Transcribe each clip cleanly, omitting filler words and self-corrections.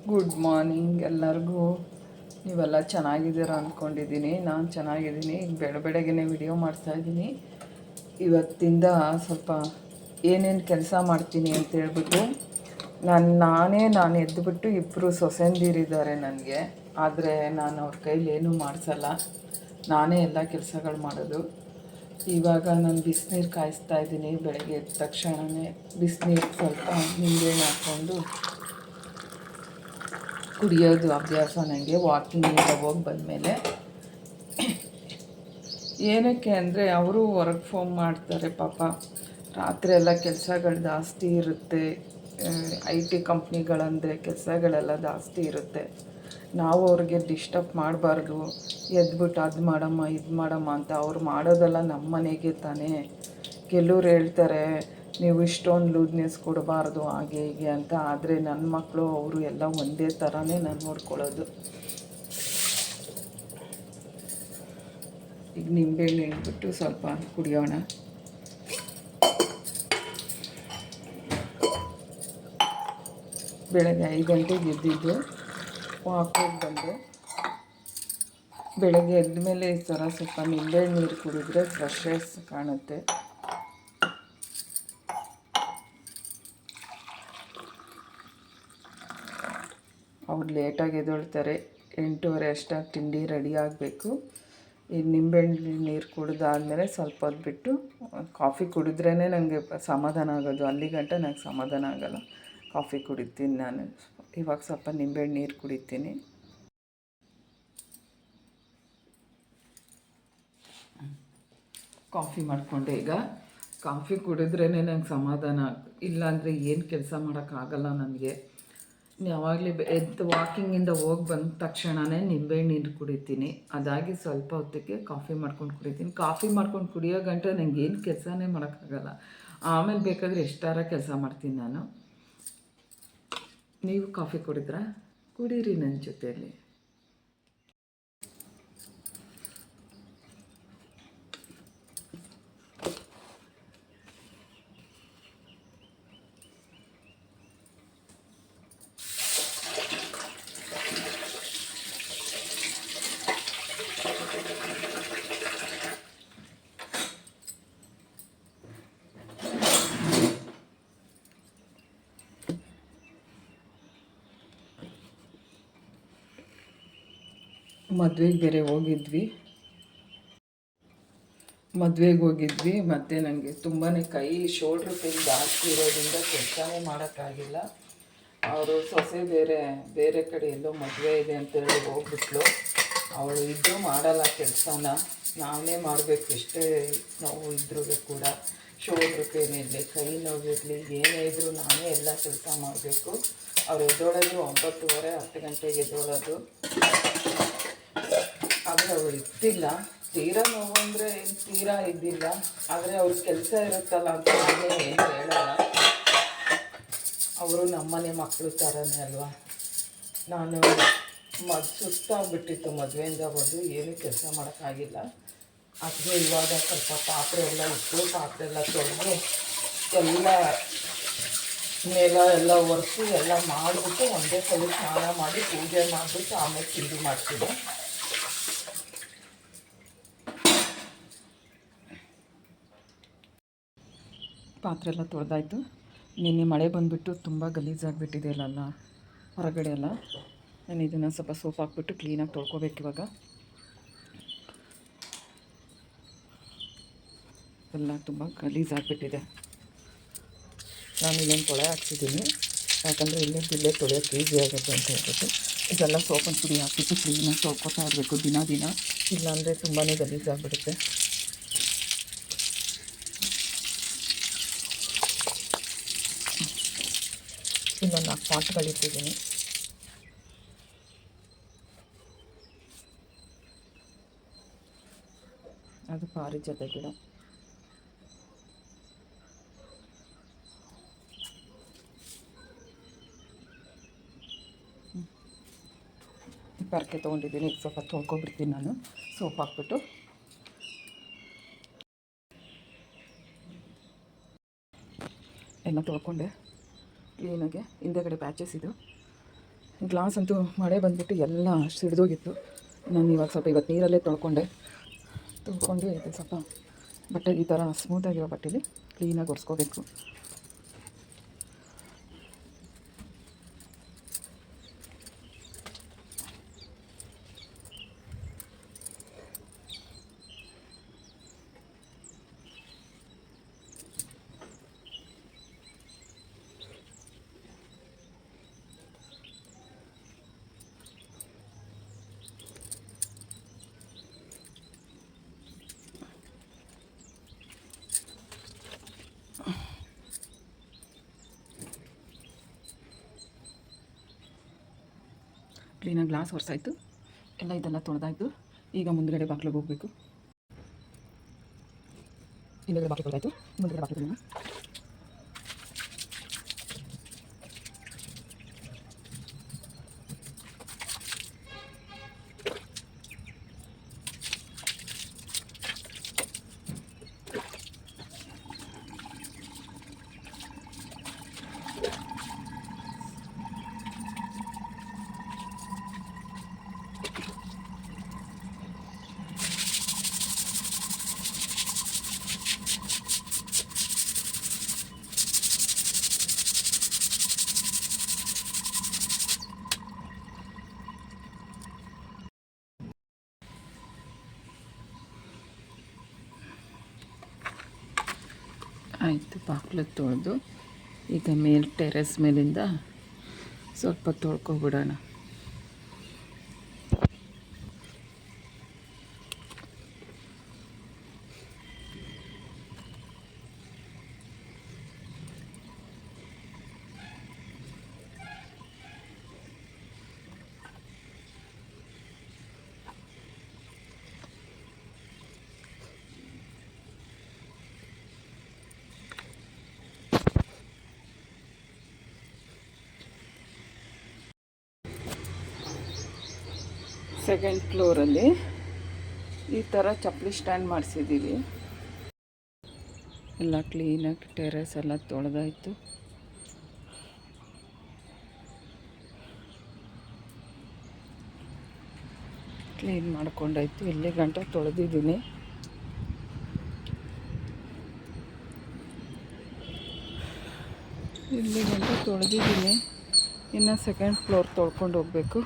Good morning ಎಲ್ಲರಿಗೂ. ನೀವೆಲ್ಲ ಚೆನ್ನಾಗಿದ್ದೀರ ಅಂದ್ಕೊಂಡಿದ್ದೀನಿ. ನಾನು ಚೆನ್ನಾಗಿದ್ದೀನಿ. ಈಗ ಬೆಳಗ್ಗೆನೇ ವಿಡಿಯೋ ಮಾಡ್ತಾಯಿದ್ದೀನಿ. ಇವತ್ತಿಂದ ಸ್ವಲ್ಪ ಏನೇನು ಕೆಲಸ ಮಾಡ್ತೀನಿ ಅಂತ ಹೇಳ್ಬಿಟ್ಟು ನಾನು ಎದ್ದುಬಿಟ್ಟು ಇಬ್ಬರು ಸೊಸೆಂದಿರಿದ್ದಾರೆ ನನಗೆ. ಆದರೆ ನಾನು ಅವ್ರ ಕೈಲಿ ಏನೂ ಮಾಡಿಸಲ್ಲ, ನಾನೇ ಎಲ್ಲ ಕೆಲಸಗಳು ಮಾಡೋದು. ಇವಾಗ ನಾನು ಬಿಸಿನೀರು ಕಾಯಿಸ್ತಾ ಇದ್ದೀನಿ. ಬೆಳಗ್ಗೆ ಎದ್ದ ತಕ್ಷಣವೇ ಬಿಸಿನೀರು ಸ್ವಲ್ಪ ನಿಂಬೆಹಣ್ಣು ಹಾಕ್ಕೊಂಡು ಕುಡಿಯೋದು ಅಭ್ಯಾಸ ನನಗೆ. ವಾಕಿಂಗಿಂದ ಹೋಗಿ ಬಂದಮೇಲೆ ಏನಕ್ಕೆ ಅಂದರೆ ಅವರು ವರ್ಕ್ ಫ್ರಮ್ ಮಾಡ್ತಾರೆ ಪಾಪ. ರಾತ್ರಿ ಎಲ್ಲ ಕೆಲಸಗಳು ಜಾಸ್ತಿ ಇರುತ್ತೆ. IT ಕಂಪ್ನಿಗಳಂದರೆ ಕೆಲಸಗಳೆಲ್ಲ ಜಾಸ್ತಿ ಇರುತ್ತೆ. ನಾವು ಅವ್ರಿಗೆ ಡಿಸ್ಟರ್ಬ್ ಮಾಡಬಾರ್ದು. ಎದ್ಬಿಟ್ಟು ಅದು ಮಾಡಮ್ಮ ಇದು ಮಾಡಮ್ಮ ಅಂತ. ಅವ್ರು ಮಾಡೋದೆಲ್ಲ ನಮ್ಮ ಮನೆಗೆ ತಾನೇ. ಕೆಲವ್ರು ಹೇಳ್ತಾರೆ ನೀವು ಇಷ್ಟೊಂದು ಲೂಸ್ನೆಸ್ ಕೊಡಬಾರ್ದು ಹಾಗೆ ಹೀಗೆ ಅಂತ. ಆದರೆ ನನ್ನ ಮಕ್ಕಳು ಅವರು ಎಲ್ಲ ಒಂದೇ ಥರನೇ ನಾನು ನೋಡ್ಕೊಳ್ಳೋದು. ಈಗ ನಿಂಬೆಹಣ್ಣು ಹಿಂಡ್ಬಿಟ್ಟು ಸ್ವಲ್ಪ ಕುಡಿಯೋಣ. ಬೆಳಗ್ಗೆ 5 ಗಂಟೆಗೆ ಎದ್ದಿದ್ದು, ವಾಕಿಂಗ್ ಬಂದು ಬೆಳಗ್ಗೆ ಎದ್ದ ಮೇಲೆ ಈ ಥರ ಸ್ವಲ್ಪ ನಿಂಬೆಹಣ್ಣು ನೀರು ಕುಡಿದ್ರೆ ಫ್ರೆಶ್ನೆಸ್ ಕಾಣುತ್ತೆ. ಅವ್ರು ಲೇಟಾಗಿ ಎದ್ದೇಳ್ತಾರೆ. 8:30 ಅಷ್ಟಾಗಿ ತಿಂಡಿ ರೆಡಿ ಆಗಬೇಕು. ಈ ನಿಂಬೆಹಣ್ಣು ನೀರು ಕುಡಿದಾದ್ಮೇಲೆ ಸ್ವಲ್ಪ ಹೊತ್ತು ಬಿಟ್ಟು ಕಾಫಿ ಕುಡಿದ್ರೇ ನನಗೆ ಸಮಾಧಾನ ಆಗೋದು. ಅಲ್ಲಿ ಗಂಟ ನನಗೆ ಸಮಾಧಾನ ಆಗೋಲ್ಲ. ಕಾಫಿ ಕುಡಿತೀನಿ ನಾನು. ಇವಾಗ ಸ್ವಲ್ಪ ನಿಂಬೆಹಣ್ಣು ನೀರು ಕುಡಿತೀನಿ. ಕಾಫಿ ಮಾಡಿಕೊಂಡೆ. ಈಗ ಕಾಫಿ ಕುಡಿದ್ರೇ ನಂಗೆ ಸಮಾಧಾನ. ಇಲ್ಲಾಂದರೆ ಏನು ಕೆಲಸ ಮಾಡೋಕ್ಕಾಗಲ್ಲ ನನಗೆ. ಯಾವಾಗಲೇ ಎದ್ದು ವಾಕಿಂಗಿಂದ ಹೋಗಿ ಬಂದ ತಕ್ಷಣವೇ ನಿಂಬೆಹಣ್ಣು ನೀರು ಕುಡಿತೀನಿ. ಅದಾಗಿ ಸ್ವಲ್ಪ ಹೊತ್ತಿಗೆ ಕಾಫಿ ಮಾಡ್ಕೊಂಡು ಕುಡಿತೀನಿ. ಕಾಫಿ ಮಾಡ್ಕೊಂಡು ಕುಡಿಯೋ ಗಂಟೆ ನನಗೆ ಏನು ಕೆಲಸನೇ ಮಾಡೋಕ್ಕಾಗಲ್ಲ. ಆಮೇಲೆ ಬೇಕಾದರೆ ಎಷ್ಟಾರ ಕೆಲಸ ಮಾಡ್ತೀನಿ ನಾನು. ನೀವು ಕಾಫಿ ಕುಡಿದ್ರಾ? ಕುಡೀರಿ ನನ್ನ ಜೊತೆಯಲ್ಲಿ. ಮದುವೆಗೆ ಬೇರೆ ಹೋಗಿದ್ವಿ. ಮತ್ತು ನನಗೆ ತುಂಬಾ ಶೋಲ್ಡ್ರ್ ಪೇನ್ ಜಾಸ್ತಿ ಇರೋದ್ರಿಂದ ಕೆಲಸನೇ ಮಾಡೋಕ್ಕಾಗಿಲ್ಲ. ಅವರು ಸೊಸೆ ಬೇರೆ ಕಡೆ ಎಲ್ಲೋ ಮದುವೆ ಇದೆ ಅಂತೇಳಿ ಹೋಗ್ಬಿಟ್ಲು. ಅವಳು ಇದ್ದರೂ ಮಾಡಲ್ಲ ಕೆಲಸನ, ನಾನೇ ಮಾಡಬೇಕು. ಎಷ್ಟೇ ನೋವು ಇದ್ರೂ ಕೂಡ, ಶೋಲ್ಡ್ರ್ ಪೇನ್ ಇರಲಿ, ಕೈ ನೋವಿರಲಿ, ಏನೇ ಇದ್ದರೂ ನಾನೇ ಎಲ್ಲ ಕೆಲಸ ಮಾಡಬೇಕು. ಅವ್ರು ಎದ್ದೋಳೋದು 9:30 10 ಗಂಟೆಗೆ ಎದ್ದೋಳೋದು. ಆದರೆ ಅವಳು ಇದ್ದಿಲ್ಲ. ತೀರಾ ನೋವು ಅಂದರೆ ಏನು ತೀರಾ ಇದ್ದಿಲ್ಲ. ಆದರೆ ಅವ್ರ ಕೆಲಸ ಇರುತ್ತಲ್ಲ ಅಂತ ನಾನೇ ಏನು ಹೇಳಲ್ಲ. ಅವರು ನಮ್ಮನೆ ಮಕ್ಕಳು ಥರನೇ ಅಲ್ವಾ. ನಾನು ಸುಸ್ತಾಗ್ಬಿಟ್ಟಿತ್ತು ಮದುವೆಯಿಂದ ಬಂದು, ಏನೂ ಕೆಲಸ ಮಾಡೋಕ್ಕಾಗಿಲ್ಲ. ಅದಕ್ಕೆ ಇವಾಗ ಸ್ವಲ್ಪ ಪಾತ್ರೆ ಎಲ್ಲ ಇಟ್ಟು ಪಾತ್ರೆ ಎಲ್ಲ ತೊಳೆದು ಎಲ್ಲ ಒರೆಸಿ ಎಲ್ಲ ಮಾಡಿಬಿಟ್ಟು ಒಂದೇ ಸಲ ಸ್ನಾನ ಮಾಡಿ ಪೂಜೆ ಮಾಡಿಬಿಟ್ಟು ಆಮೇಲೆ ತಿಂಡಿ ಮಾಡ್ತೀನಿ. ಪಾತ್ರೆ ಎಲ್ಲ ತೊಳೆದಾಯ್ತು. ನಿನ್ನೆ ಮಳೆ ಬಂದುಬಿಟ್ಟು ತುಂಬ ಗಲೀಜಾಗಿಬಿಟ್ಟಿದೆ ಅಲ್ಲ ಹೊರಗಡೆ ಎಲ್ಲ. ನಾನು ಇದನ್ನು ಸ್ವಲ್ಪ ಸೋಪ್ ಹಾಕ್ಬಿಟ್ಟು ಕ್ಲೀನಾಗಿ ತೊಳ್ಕೊಬೇಕು. ಇವಾಗ ಎಲ್ಲ ತುಂಬ ಗಲೀಜಾಗಿಬಿಟ್ಟಿದೆ. ನಾನು ಇಲ್ಲೊಂದು ತೊಳೆ ಹಾಕ್ಸಿದ್ದೀನಿ, ಯಾಕಂದರೆ ಇಲ್ಲೇ ತೊಳೆಯೋಕ್ಕೆ ಈಸಿ ಆಗುತ್ತೆ ಅಂತ ಹೇಳ್ಬಿಟ್ಟು. ಇದೆಲ್ಲ ಸೋಪನ್ನು ಪುಡಿ ಹಾಕ್ಬಿಟ್ಟು ಕ್ಲೀನಾಗಿ ತೊಳ್ಕೊತಾ ಇರಬೇಕು ದಿನ. ಇಲ್ಲಾಂದರೆ ತುಂಬಾ ಗಲೀಜಾಗಿಬಿಡುತ್ತೆ. ಇಲ್ಲೊಂದು 4 ಪಾಟ್ಗಳಿಟ್ಟಿದ್ದೀನಿ. ಅದು ಪಾರಿಜಾತ ಗಿಡ. ಪರಕೆ ತೊಗೊಂಡಿದ್ದೀನಿ. ಈಗ ಸ್ವಲ್ಪ ತೊಳ್ಕೊಬಿಡ್ತೀನಿ ನಾನು ಸೋಪ್ ಹಾಕ್ಬಿಟ್ಟು. ಎಲ್ಲ ತೊಳ್ಕೊಂಡೆ ಕ್ಲೀನಾಗೆ. ಹಿಂದೆಗಡೆ ಪ್ಯಾಚಸ್ ಇದು ಗ್ಲಾಸ್ ಅಂತೂ ಮಳೆ ಬಂದುಬಿಟ್ಟು ಎಲ್ಲ ಸಿಡಿದೋಗಿತ್ತು. ನಾನು ಇವಾಗ ಸ್ವಲ್ಪ ಇವತ್ತು ನೀರಲ್ಲೇ ತೊಳ್ಕೊಂಡು ಇದು ಸ್ವಲ್ಪ ಬಟ್ಟೆ ಈ ಥರ ಸ್ಮೂತಾಗಿರೋ ಬಟ್ಟೆಲಿ ಕ್ಲೀನಾಗಿ ಒರೆಸ್ಕೋಬೇಕು. ಕ್ಲೀನಾಗಿ ಗ್ಲಾಸ್ ಒರೆಸಾಯ್ತು, ಎಲ್ಲ ಇದೆಲ್ಲ ತೊಳೆದಾಯ್ತು. ಈಗ ಮುಂದುಗಡೆ ಬಾಗಿಲಿಗೆ ಹೋಗಬೇಕು. ಹಿಂದುಗಡೆ ಬಾಗಿಲು ತೊಳೆದಾಯ್ತು, ಮುಂದುಗಡೆ ಬಾಗಿಲು ಆಯಿತು. ಬಾಗಿಲು ತೊಳೆದು ಈಗ ಟೆರೆಸ್ ಮೇಲಿಂದ ಸ್ವಲ್ಪ ತೊಳ್ಕೊಬಿಡೋಣ. ಸೆಕೆಂಡ್ ಫ್ಲೋರಲ್ಲಿ ಈ ಥರ ಚಪ್ಪಲಿ ಸ್ಟ್ಯಾಂಡ್ ಮಾಡಿಸಿದ್ದೀವಿ. ಎಲ್ಲ ಕ್ಲೀನಾಗಿ ಟೆರೆಸ್ ಎಲ್ಲ ತೊಳೆದಾಯಿತು. ಕ್ಲೀನ್ ಮಾಡ್ಕೊಂಡಾಯ್ತು. ಇಲ್ಲಿ ಗಂಟೆ ತೊಳೆದಿದ್ದೀನಿ. ಇಲ್ಲಿ ಗಂಟೆ ತೊಳೆದಿದ್ದೀನಿ. ಇನ್ನು ಸೆಕೆಂಡ್ ಫ್ಲೋರ್ ತೊಳ್ಕೊಂಡು ಹೋಗಬೇಕು.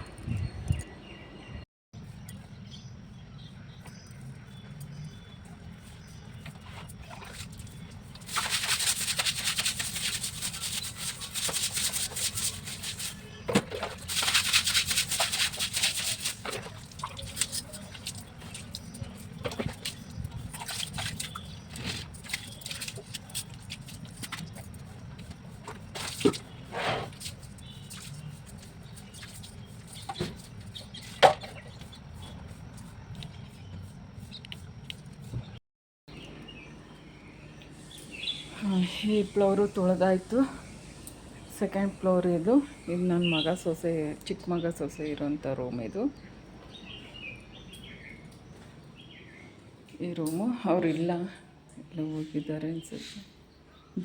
ಈ ಫ್ಲೋರು ತೊಳೆದಾಯಿತು. ಸೆಕೆಂಡ್ ಫ್ಲೋರ್ ಇದು ನನ್ನ ಮಗ ಸೊಸೆ, ಚಿಕ್ಕ ಮಗ ಸೊಸೆ ಇರೋಂಥ ರೂಮ್ ಇದು. ಈ ರೂಮು ಅವರಿಲ್ಲ, ಎಲ್ಲ ಹೋಗಿದ್ದಾರೆ ಅನ್ಸುತ್ತೆ.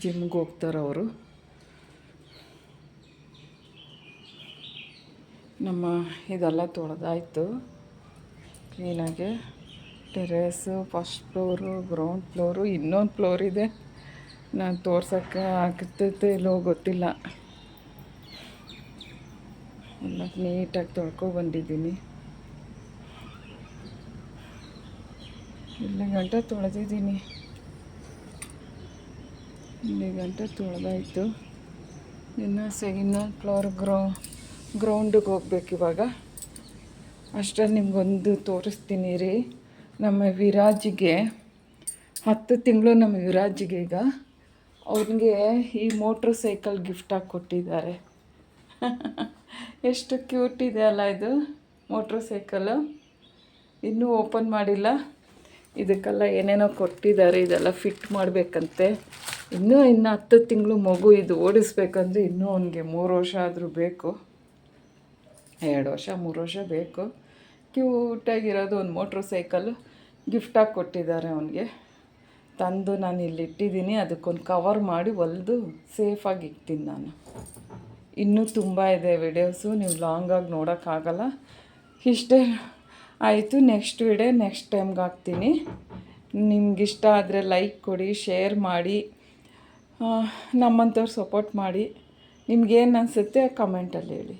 ಜಿಮ್ಗೆ ಹೋಗ್ತಾರೆ ಅವರು. ನಮ್ಮ ಇದೆಲ್ಲ ತೊಳೆದಾಯಿತು ಕ್ಲೀನಾಗೆ. Terrace, first floor, ground floor, ಇನ್ನೊಂದು ಫ್ಲೋರ್ ಇದೆ. ನಾನು ತೋರ್ಸೋಕ್ಕೆ ಆಗ್ತೈತೆ ಇಲ್ಲೋ ಗೊತ್ತಿಲ್ಲ. ಎಲ್ಲ ನೀಟಾಗಿ ತೊಳ್ಕೊಬಂದಿದ್ದೀನಿ. ಇಲ್ಲಿ ಗಂಟೆ ತೊಳೆದಿದ್ದೀನಿ. ಇಲ್ಲಿ ಗಂಟೆ ತೊಳೆದಾಯಿತು. ಇನ್ನೊಂದು ಫ್ಲೋರ್ ಗ್ರೌಂಡಿಗೆ ಹೋಗ್ಬೇಕು ಇವಾಗ. ಅಷ್ಟರಲ್ಲಿ ನಿಮಗೊಂದು ತೋರಿಸ್ತೀನಿ ರೀ. ನಮ್ಮ ವಿರಾಜಿಗೆ 10 ತಿಂಗಳು. ನಮ್ಮ ವಿರಾಜಿಗೆ ಈಗ ಅವ್ನಿಗೆ ಈ ಮೋಟ್ರ್ ಸೈಕಲ್ ಗಿಫ್ಟಾಗಿ ಕೊಟ್ಟಿದ್ದಾರೆ. ಎಷ್ಟು ಕ್ಯೂಟ್ ಇದೆ ಅಲ್ಲ ಇದು ಮೋಟ್ರ್ ಸೈಕಲ್ಲು. ಇನ್ನೂ ಓಪನ್ ಮಾಡಿಲ್ಲ. ಇದಕ್ಕೆಲ್ಲ ಏನೇನೋ ಕೊಟ್ಟಿದ್ದಾರೆ. ಇದೆಲ್ಲ ಫಿಟ್ ಮಾಡಬೇಕಂತೆ. ಇನ್ನು 10 ತಿಂಗಳು ಮಗು. ಇದು ಓಡಿಸ್ಬೇಕಂದ್ರೆ ಇನ್ನೂ ಅವನಿಗೆ 3 ವರ್ಷ ಆದರೂ ಬೇಕು. 2 ವರ್ಷ 3 ವರ್ಷ ಬೇಕು. ಕ್ಯೂಟಾಗಿರೋದು ಒಂದು ಮೋಟ್ರ್ ಸೈಕಲ್ಲು ಗಿಫ್ಟಾಗಿ ಕೊಟ್ಟಿದ್ದಾರೆ ಅವನಿಗೆ. ತಂದು ನಾನು ಇಲ್ಲಿ ಇಟ್ಟಿದ್ದೀನಿ. ಅದಕ್ಕೊಂದು ಕವರ್ ಮಾಡಿ ಹೊಲಿದು ಸೇಫಾಗಿ ಇಡ್ತೀನಿ ನಾನು. ಇನ್ನೂ ತುಂಬ ಇದೆ ವಿಡಿಯೋಸು, ನೀವು ಲಾಂಗಾಗಿ ನೋಡೋಕ್ಕಾಗಲ್ಲ. ಇಷ್ಟೇ ಆಯಿತು. ನೆಕ್ಸ್ಟ್ ವಿಡಿಯೋ ನೆಕ್ಸ್ಟ್ ಟೈಮ್ಗೆ ಹಾಕ್ತೀನಿ. ನಿಮ್ಗಿಷ್ಟ ಆದರೆ ಲೈಕ್ ಕೊಡಿ, ಶೇರ್ ಮಾಡಿ, ನಮ್ಮಂಥವ್ರು ಸಪೋರ್ಟ್ ಮಾಡಿ. ನಿಮ್ಗೇನು ಅನಿಸುತ್ತೆ ಕಮೆಂಟಲ್ಲಿ ಹೇಳಿ.